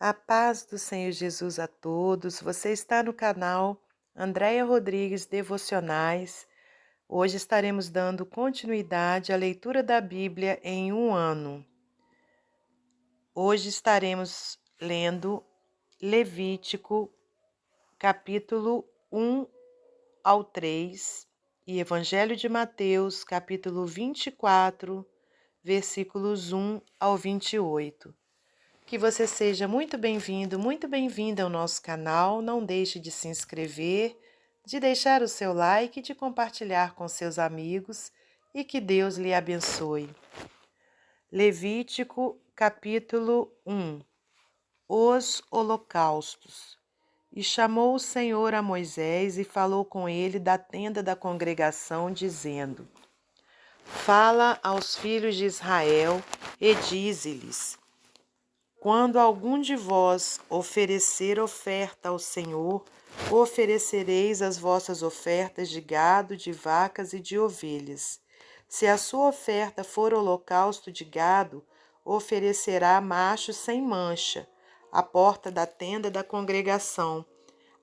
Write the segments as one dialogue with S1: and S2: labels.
S1: A paz do Senhor Jesus a todos. Você está no canal Andréia Rodrigues Devocionais. Hoje estaremos dando continuidade à leitura da Bíblia em um ano. Hoje estaremos lendo Levítico, capítulo 1 ao 3 e Evangelho de Mateus, capítulo 24, versículos 1 ao 28. Que você seja muito bem-vindo, muito bem-vinda ao nosso canal. Não deixe de se inscrever, de deixar o seu like e de compartilhar com seus amigos e que Deus lhe abençoe. Levítico, capítulo 1. Os holocaustos. E chamou o Senhor a Moisés e falou com ele da tenda da congregação, dizendo: Fala aos filhos de Israel e dize-lhes: Quando algum de vós oferecer oferta ao Senhor, oferecereis as vossas ofertas de gado, de vacas e de ovelhas. Se a sua oferta for holocausto de gado, oferecerá macho sem mancha, à porta da tenda da congregação.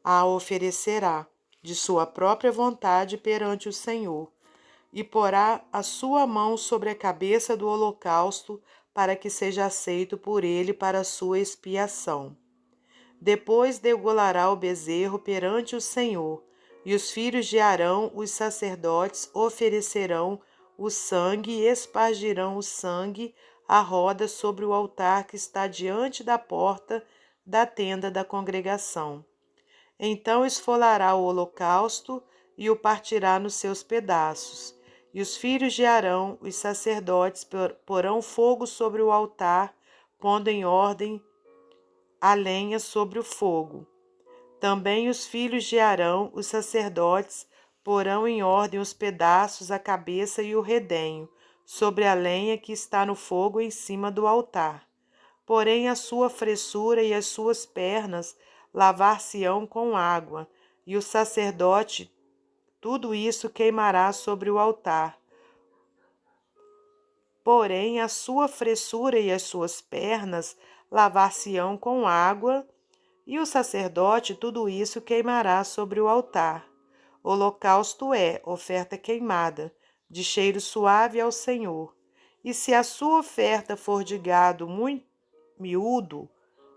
S1: A oferecerá, de sua própria vontade perante o Senhor, e porá a sua mão sobre a cabeça do holocausto, para que seja aceito por ele para a sua expiação. Depois degolará o bezerro perante o Senhor, e os filhos de Arão, os sacerdotes, oferecerão o sangue e espargirão o sangue à roda sobre o altar que está diante da porta da tenda da congregação. Então esfolará o holocausto e o partirá nos seus pedaços. E os filhos de Arão, os sacerdotes, porão fogo sobre o altar, pondo em ordem a lenha sobre o fogo. Também os filhos de Arão, os sacerdotes, porão em ordem os pedaços, a cabeça e o redenho, sobre a lenha que está no fogo em cima do altar. Porém a sua fressura e as suas pernas lavar-se-ão com água, e o sacerdote tudo isso queimará sobre o altar. Porém a sua fressura e as suas pernas lavar-se-ão com água, e o sacerdote tudo isso queimará sobre o altar. Holocausto é oferta queimada, de cheiro suave ao Senhor. E se a sua oferta for de gado muito miúdo,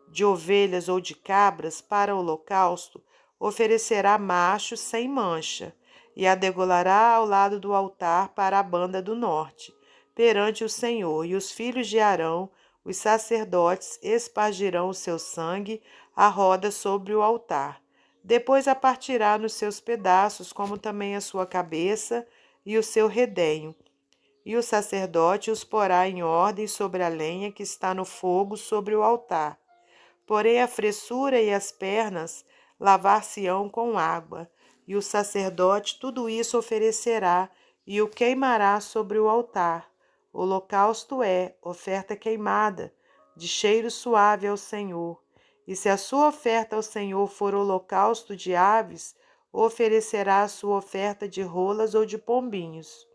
S1: de ovelhas ou de cabras para o holocausto, oferecerá macho sem mancha, e a degolará ao lado do altar para a banda do norte, perante o Senhor. E os filhos de Arão, os sacerdotes, espargirão o seu sangue à roda sobre o altar. Depois a partirá nos seus pedaços, como também a sua cabeça e o seu redenho. E o sacerdote os porá em ordem sobre a lenha que está no fogo sobre o altar. Porém a fressura e as pernas lavar-se-ão com água, e o sacerdote tudo isso oferecerá e o queimará sobre o altar. Holocausto é oferta queimada, de cheiro suave ao Senhor. E se a sua oferta ao Senhor for holocausto de aves, oferecerá a sua oferta de rolas ou de pombinhos.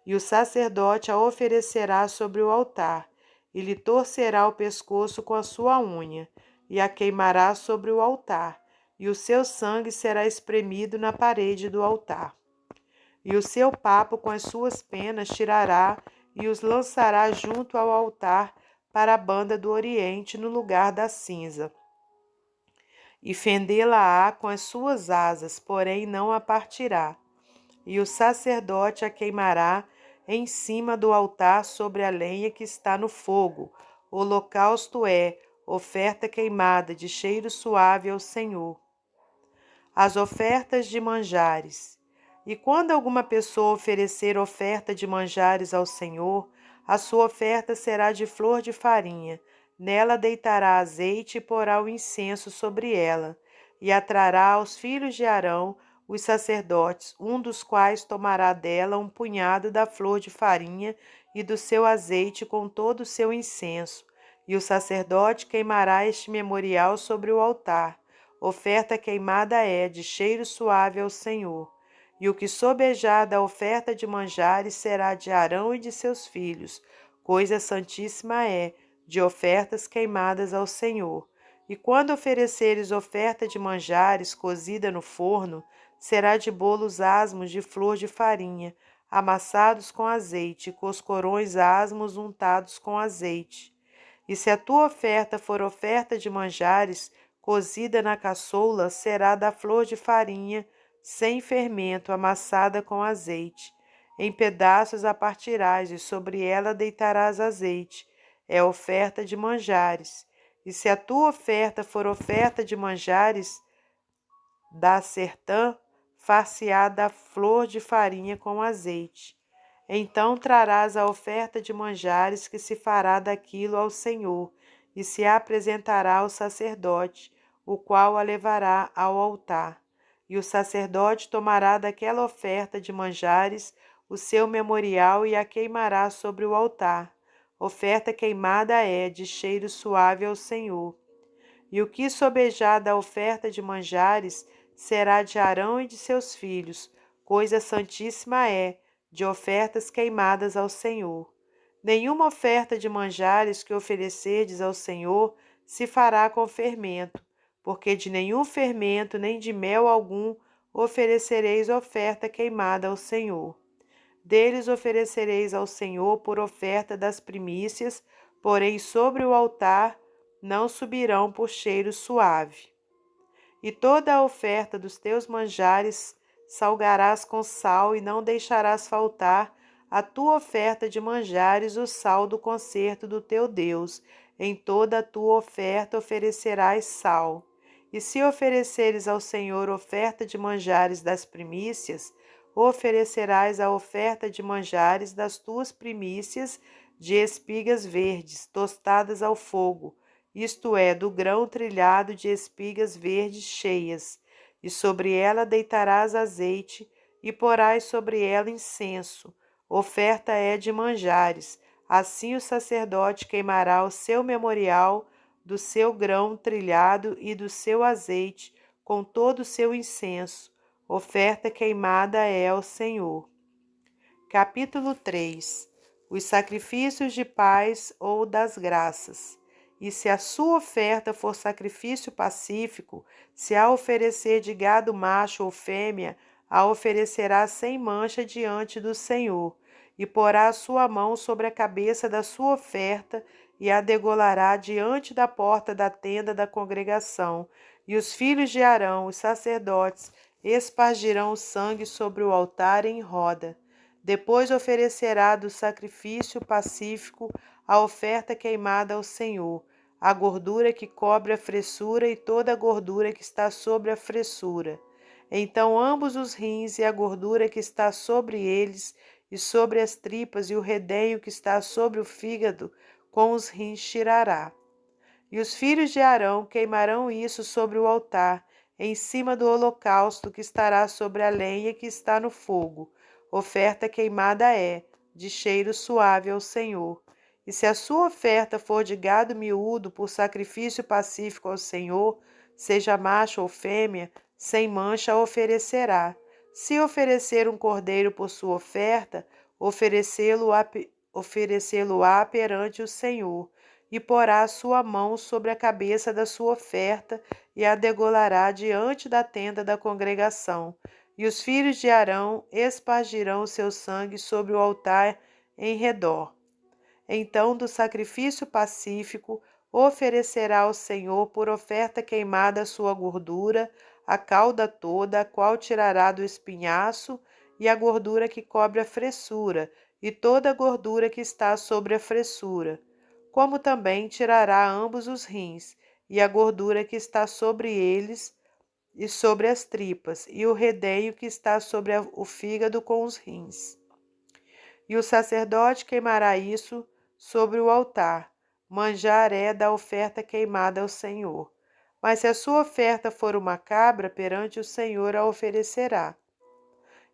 S1: E o sacerdote a oferecerá sobre o altar, e lhe torcerá o pescoço com a sua unha, e a queimará sobre o altar, e o seu sangue será espremido na parede do altar. E o seu papo com as suas penas tirará, e os lançará junto ao altar para a banda do oriente, no lugar da cinza. E fendê-la-á com as suas asas, porém não a partirá. E o sacerdote a queimará em cima do altar sobre a lenha que está no fogo. Holocausto é oferta queimada de cheiro suave ao Senhor. As ofertas de manjares. E quando alguma pessoa oferecer oferta de manjares ao Senhor, a sua oferta será de flor de farinha. Nela deitará azeite e porá o incenso sobre ela, e a trará aos filhos de Arão, os sacerdotes, um dos quais tomará dela um punhado da flor de farinha e do seu azeite com todo o seu incenso. E o sacerdote queimará este memorial sobre o altar. Oferta queimada é, de cheiro suave ao Senhor. E o que sobejar da oferta de manjares será de Arão e de seus filhos. Coisa santíssima é, de ofertas queimadas ao Senhor. E quando ofereceres oferta de manjares cozida no forno, será de bolos asmos de flor de farinha, amassados com azeite, e coscorões asmos untados com azeite. E se a tua oferta for oferta de manjares, cozida na caçoula, será da flor de farinha, sem fermento, amassada com azeite. Em pedaços a partirás, e sobre ela deitarás azeite. É oferta de manjares. E se a tua oferta for oferta de manjares, da sertã, far-se-á da flor de farinha com azeite. Então trarás a oferta de manjares que se fará daquilo ao Senhor, e se apresentará ao sacerdote, o qual a levará ao altar. E o sacerdote tomará daquela oferta de manjares o seu memorial e a queimará sobre o altar. Oferta queimada é, de cheiro suave ao Senhor. E o que sobejar da oferta de manjares será de Arão e de seus filhos, coisa santíssima é, de ofertas queimadas ao Senhor. Nenhuma oferta de manjares que oferecerdes ao Senhor se fará com fermento, porque de nenhum fermento nem de mel algum oferecereis oferta queimada ao Senhor. Deles oferecereis ao Senhor por oferta das primícias, porém sobre o altar não subirão por cheiro suave. E toda a oferta dos teus manjares salgarás com sal, e não deixarás faltar a tua oferta de manjares o sal do concerto do teu Deus. Em toda a tua oferta oferecerás sal. E se ofereceres ao Senhor oferta de manjares das primícias, oferecerás a oferta de manjares das tuas primícias de espigas verdes, tostadas ao fogo, isto é, do grão trilhado de espigas verdes cheias, e sobre ela deitarás azeite, e porás sobre ela incenso. Oferta é de manjares. Assim o sacerdote queimará o seu memorial do seu grão trilhado e do seu azeite, com todo o seu incenso. Oferta queimada é ao Senhor. Capítulo 3. Os sacrifícios de paz ou das graças. E se a sua oferta for sacrifício pacífico, se a oferecer de gado macho ou fêmea, a oferecerá sem mancha diante do Senhor, e porá a sua mão sobre a cabeça da sua oferta, e a degolará diante da porta da tenda da congregação. E os filhos de Arão, os sacerdotes, espargirão o sangue sobre o altar em roda. Depois oferecerá do sacrifício pacífico a oferta queimada ao Senhor, a gordura que cobre a fressura e toda a gordura que está sobre a fressura. Então ambos os rins e a gordura que está sobre eles, e sobre as tripas e o redenho que está sobre o fígado, com os rins tirará. E os filhos de Arão queimarão isso sobre o altar, em cima do holocausto que estará sobre a lenha que está no fogo. Oferta queimada é, de cheiro suave ao Senhor. E se a sua oferta for de gado miúdo por sacrifício pacífico ao Senhor, seja macho ou fêmea, sem mancha a oferecerá. Se oferecer um cordeiro por sua oferta, oferecê-lo-á perante o Senhor, e porá a sua mão sobre a cabeça da sua oferta, e a degolará diante da tenda da congregação. E os filhos de Arão espargirão o seu sangue sobre o altar em redor. Então, do sacrifício pacífico, oferecerá ao Senhor por oferta queimada a sua gordura, a cauda toda, a qual tirará do espinhaço, e a gordura que cobre a fressura, e toda a gordura que está sobre a fressura. Como também tirará ambos os rins, e a gordura que está sobre eles, e sobre as tripas, e o redenho que está sobre o fígado com os rins. E o sacerdote queimará isso sobre o altar. Manjar é da oferta queimada ao Senhor. Mas se a sua oferta for uma cabra, perante o Senhor a oferecerá.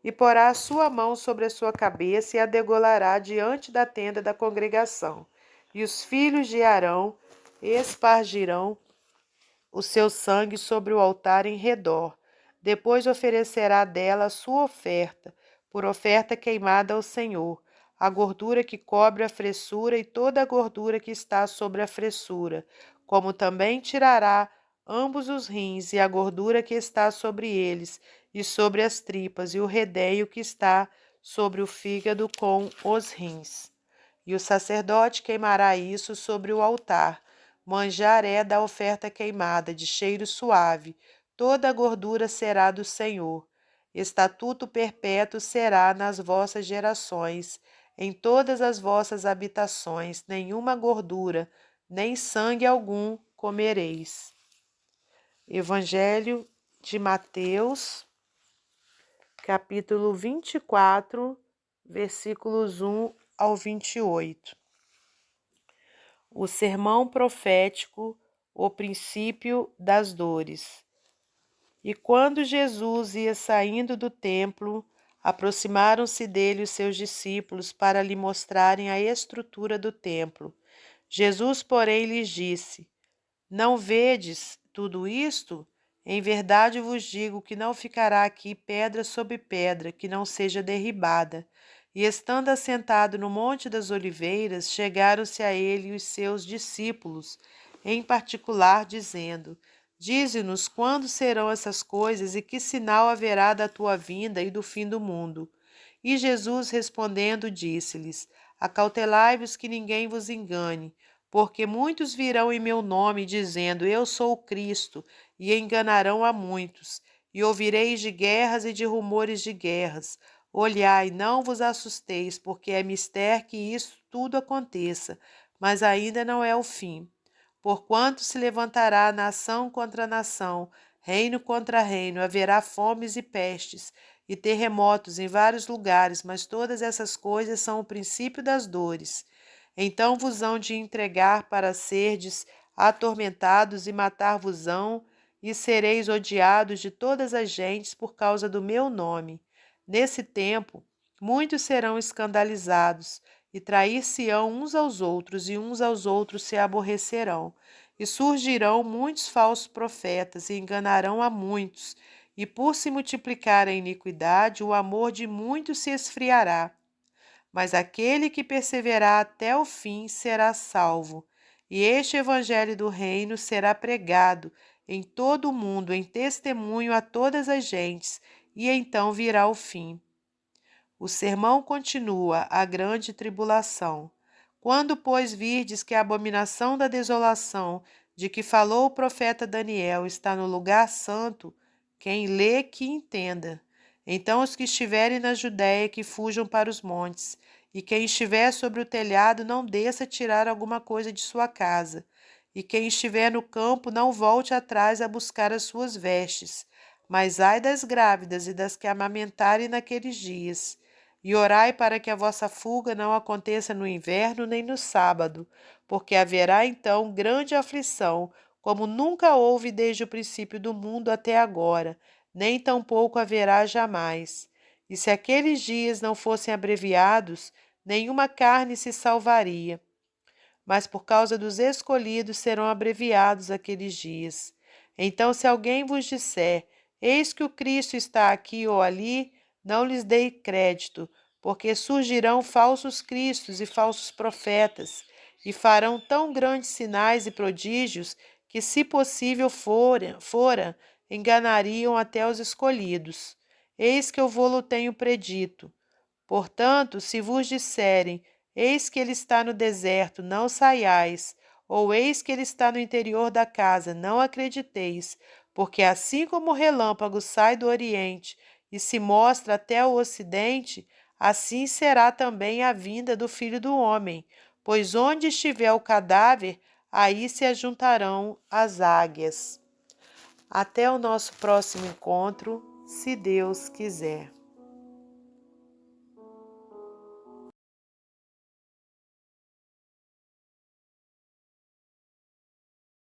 S1: E porá a sua mão sobre a sua cabeça e a degolará diante da tenda da congregação. E os filhos de Arão espargirão o seu sangue sobre o altar em redor. Depois oferecerá dela a sua oferta, por oferta queimada ao Senhor, a gordura que cobre a fressura e toda a gordura que está sobre a fressura, como também tirará ambos os rins e a gordura que está sobre eles, e sobre as tripas, e o redeio que está sobre o fígado com os rins. E o sacerdote queimará isso sobre o altar. Manjar é da oferta queimada, de cheiro suave. Toda a gordura será do Senhor. Estatuto perpétuo será nas vossas gerações, em todas as vossas habitações, nenhuma gordura, nem sangue algum comereis. Evangelho de Mateus, capítulo 24, versículos 1 ao 28. O sermão profético, o princípio das dores. E quando Jesus ia saindo do templo, aproximaram-se dele os seus discípulos para lhe mostrarem a estrutura do templo. Jesus, porém, lhes disse: Não vedes tudo isto? Em verdade vos digo que não ficará aqui pedra sobre pedra que não seja derribada. E estando assentado no Monte das Oliveiras, chegaram-se a ele os seus discípulos, em particular, dizendo: Dize-nos quando serão essas coisas e que sinal haverá da tua vinda e do fim do mundo. E Jesus respondendo disse-lhes: Acautelai-vos que ninguém vos engane, porque muitos virão em meu nome, dizendo: Eu sou o Cristo, e enganarão a muitos. E ouvireis de guerras e de rumores de guerras. Olhai, não vos assusteis, porque é mister que isso tudo aconteça, mas ainda não é o fim. Porquanto se levantará nação contra nação, reino contra reino, haverá fomes e pestes, e terremotos em vários lugares, mas todas essas coisas são o princípio das dores. Então vos hão de entregar para serdes atormentados e matar-vos-ão, e sereis odiados de todas as gentes por causa do meu nome. Nesse tempo, muitos serão escandalizados, e trair-se-ão uns aos outros, e uns aos outros se aborrecerão. E surgirão muitos falsos profetas, e enganarão a muitos. E por se multiplicar a iniquidade, o amor de muitos se esfriará. Mas aquele que perseverar até o fim será salvo. E este evangelho do reino será pregado em todo o mundo, em testemunho a todas as gentes, e então virá o fim. O sermão continua, a grande tribulação. Quando, pois, virdes que a abominação da desolação, de que falou o profeta Daniel, está no lugar santo, quem lê, que entenda. Então os que estiverem na Judéia, que fujam para os montes, e quem estiver sobre o telhado, não desça tirar alguma coisa de sua casa. E quem estiver no campo, não volte atrás a buscar as suas vestes. Mas ai das grávidas e das que amamentarem naqueles dias. E orai para que a vossa fuga não aconteça no inverno nem no sábado, porque haverá então grande aflição, como nunca houve desde o princípio do mundo até agora, nem tampouco haverá jamais. E se aqueles dias não fossem abreviados, nenhuma carne se salvaria. Mas por causa dos escolhidos serão abreviados aqueles dias. Então, se alguém vos disser: Eis que o Cristo está aqui ou ali, não lhes dei crédito, porque surgirão falsos cristos e falsos profetas, e farão tão grandes sinais e prodígios que, se possível fora, enganariam até os escolhidos. Eis que eu vô-lo tenho predito. Portanto, se vos disserem: Eis que ele está no deserto, não saiais, ou eis que ele está no interior da casa, não acrediteis, porque assim como o relâmpago sai do oriente e se mostra até o ocidente, assim será também a vinda do Filho do Homem. Pois onde estiver o cadáver, aí se ajuntarão as águias. Até o nosso próximo encontro, se Deus quiser.